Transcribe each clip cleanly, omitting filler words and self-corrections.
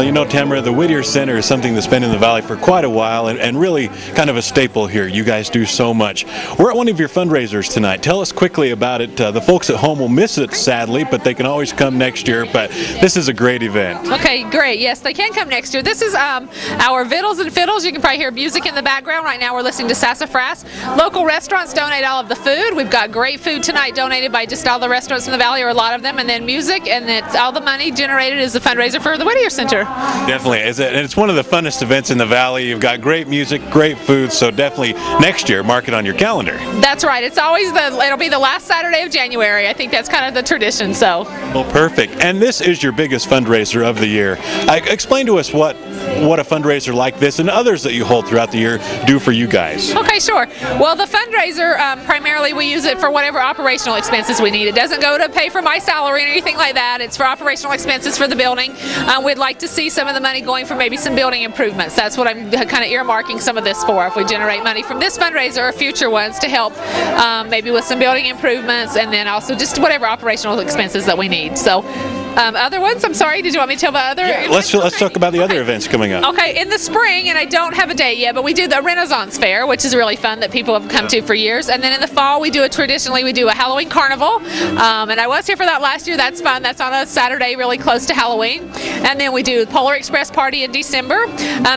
Well, you know, Tamara, the Whittier Center is something that's been in the Valley for quite a while and really kind of a staple here. You guys do so much. We're at one of your fundraisers tonight. Tell us quickly about it. The folks at home will miss it, sadly, but they can always come next year. But this is a great event. Okay, great. Yes, they can come next year. This is our Vittles and Fiddles. You can probably hear music in the background. Right now we're listening to sassafras. Local restaurants donate all of the food. We've got great food tonight donated by just all the restaurants in the Valley, or a lot of them, and then music, and it's all the money generated is a fundraiser for the Whittier Center. Definitely. And it's one of the funnest events in the Valley. You've got great music, great food, so definitely next year, mark it on your calendar. That's right. It's always it'll be the last Saturday of January. I think that's kind of the tradition, so. Well, perfect. And this is your biggest fundraiser of the year. Explain to us what a fundraiser like this and others that you hold throughout the year do for you guys. Okay, sure. Well, the fundraiser, primarily we use it for whatever operational expenses we need. It doesn't go to pay for my salary or anything like that. It's for operational expenses for the building. We'd like to see some of the money going for maybe some building improvements. That's what I'm kind of earmarking some of this for. If we generate money from this fundraiser or future ones to help maybe with some building improvements, and then also just whatever operational expenses that we need. So other ones, I'm sorry, did you want me to tell about other events? Let's talk about the other events coming up. Okay, in the spring, and I don't have a date yet, but we do the Renaissance Fair, which is really fun that people have come to for years. And then in the fall, we do a Halloween carnival. And I was here for that last year. That's fun. That's on a Saturday really close to Halloween. And then we do Polar Express Party in December.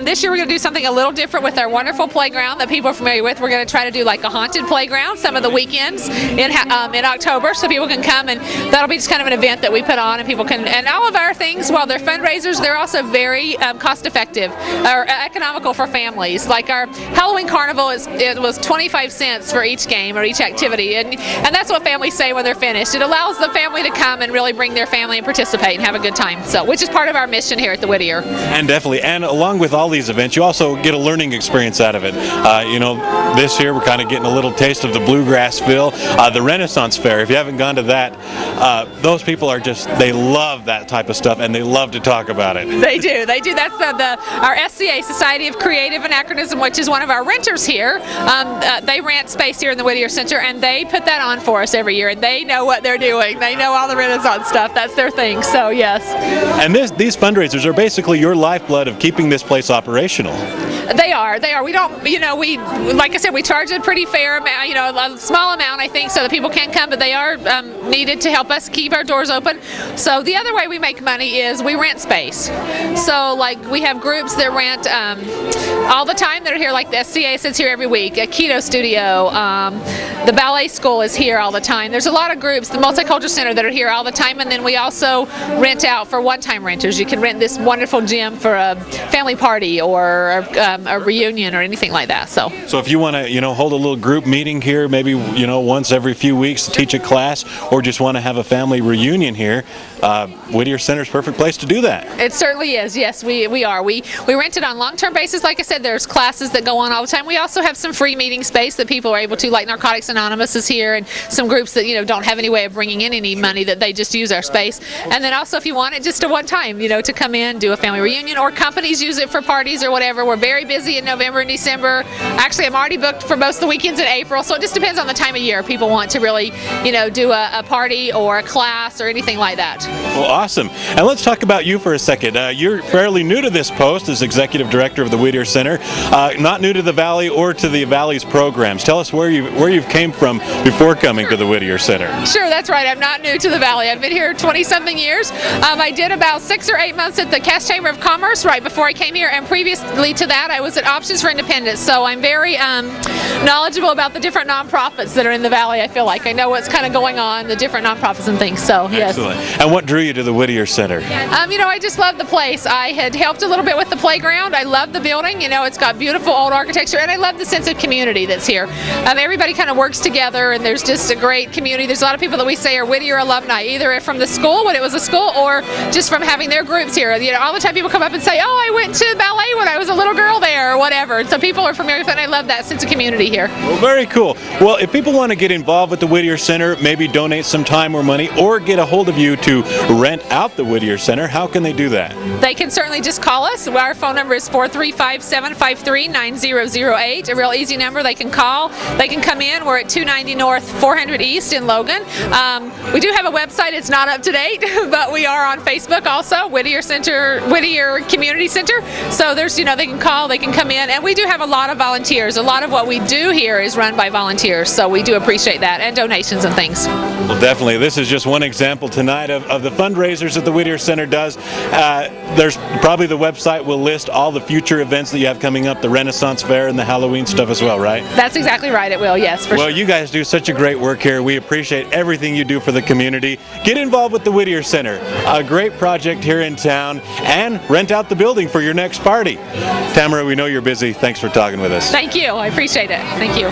This year we're going to do something a little different with our wonderful playground that people are familiar with. We're going to try to do like a haunted playground some of the weekends in October, so people can come, and that'll be just kind of an event that we put on, and people can, and all of our things, while they're fundraisers, they're also very cost effective or economical for families. Like our Halloween carnival it was 25 cents for each game or each activity, and that's what families say when they're finished. It allows the family to come and really bring their family and participate and have a good time, so which is part of our mission here at the Whittier. And definitely, and along with all these events, you also get a learning experience out of it. You know, this year we're kind of getting a little taste of the bluegrass feel. The Renaissance Fair, if you haven't gone to that, those people are they love that type of stuff, and they love to talk about it. They do. That's our SCA, Society of Creative Anachronism, which is one of our renters here. They rent space here in the Whittier Center, and they put that on for us every year, and they know what they're doing. They know all the Renaissance stuff. That's their thing, so yes. And these fundraisers are basically your lifeblood of keeping this place operational. They are. We don't, like I said, we charge a pretty fair amount, a small amount, I think, so that people can come, but they are needed to help us keep our doors open. So the other way we make money is we rent space. So like we have groups that rent all the time that are here, like the SCA sits here every week, a Keto Studio, the ballet school is here all the time. There's a lot of groups, the Multicultural Center, that are here all the time, and then we also rent out for one-time renters. You can rent this wonderful gym for a family party or a reunion or anything like that. So if you want to, hold a little group meeting here, maybe, once every few weeks to teach a class, or just want to have a family reunion here, Whittier Center's perfect place to do that. It certainly is. Yes, we are. We rent it on long-term basis. Like I said, there's classes that go on all the time. We also have some free meeting space that people are able to, like Narcotics Anonymous is here, and some groups that don't have any way of bringing in any money, that they just use our space. And then also, if you want it just a one-time, to come in, do a family reunion, or companies use it for parties or whatever. We're very busy in November and December. Actually, I'm already booked for most of the weekends in April, so it just depends on the time of year people want to really, do a party or a class or anything like that. Well, awesome. And let's talk about you for a second. You're fairly new to this post as Executive Director of the Whittier Center, not new to the Valley or to the Valley's programs. Tell us where you've came from before coming to the Whittier Center. Sure, that's right. I'm not new to the Valley. I've been here 20-something years. I did about 6 or 8 months at the Cass Chamber of Commerce right before I came here, and previously to that I was at Options for Independence, so I'm very knowledgeable about the different nonprofits that are in the Valley. I feel like I know what's kind of going on, the different nonprofits and things, so yes. Excellent. And what drew you to the Whittier Center? I just love the place. I had helped a little bit with the playground. I love the building. It's got beautiful old architecture, and I love the sense of community that's here. Everybody kind of works together, and there's just a great community. There's a lot of people that we say are Whittier alumni, either from the school when it was a school, or just from having their groups here. All the time people come up and say, "Oh, I went to ballet when I was a little girl." there or whatever. So people are familiar with it, and I love that sense of community here. Well, very cool. Well, if people want to get involved with the Whittier Center, maybe donate some time or money, or get a hold of you to rent out the Whittier Center, how can they do that? They can certainly just call us. Our phone number is 435-753-9008. A real easy number. They can call. They can come in. We're at 290 North, 400 East in Logan. We do have a website. It's not up to date, but we are on Facebook also, Whittier Community Center. So there's, they can call, they can come in, and we do have a lot of volunteers. A lot of what we do here is run by volunteers, so we do appreciate that, and donations and things. Well, definitely. This is just one example tonight of the fundraisers that the Whittier Center does. There's probably the website will list all the future events that you have coming up, the Renaissance Fair and the Halloween stuff as well, right? That's exactly right, it will, yes, for sure. Well, you guys do such a great work here. We appreciate everything you do for the community. Get involved with the Whittier Center, a great project here in town, and rent out the building for your next party. Tamara, we know you're busy. Thanks for talking with us. Thank you. I appreciate it. Thank you.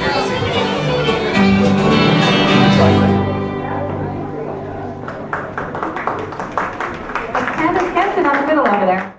Candace Kenton on the fiddle over there.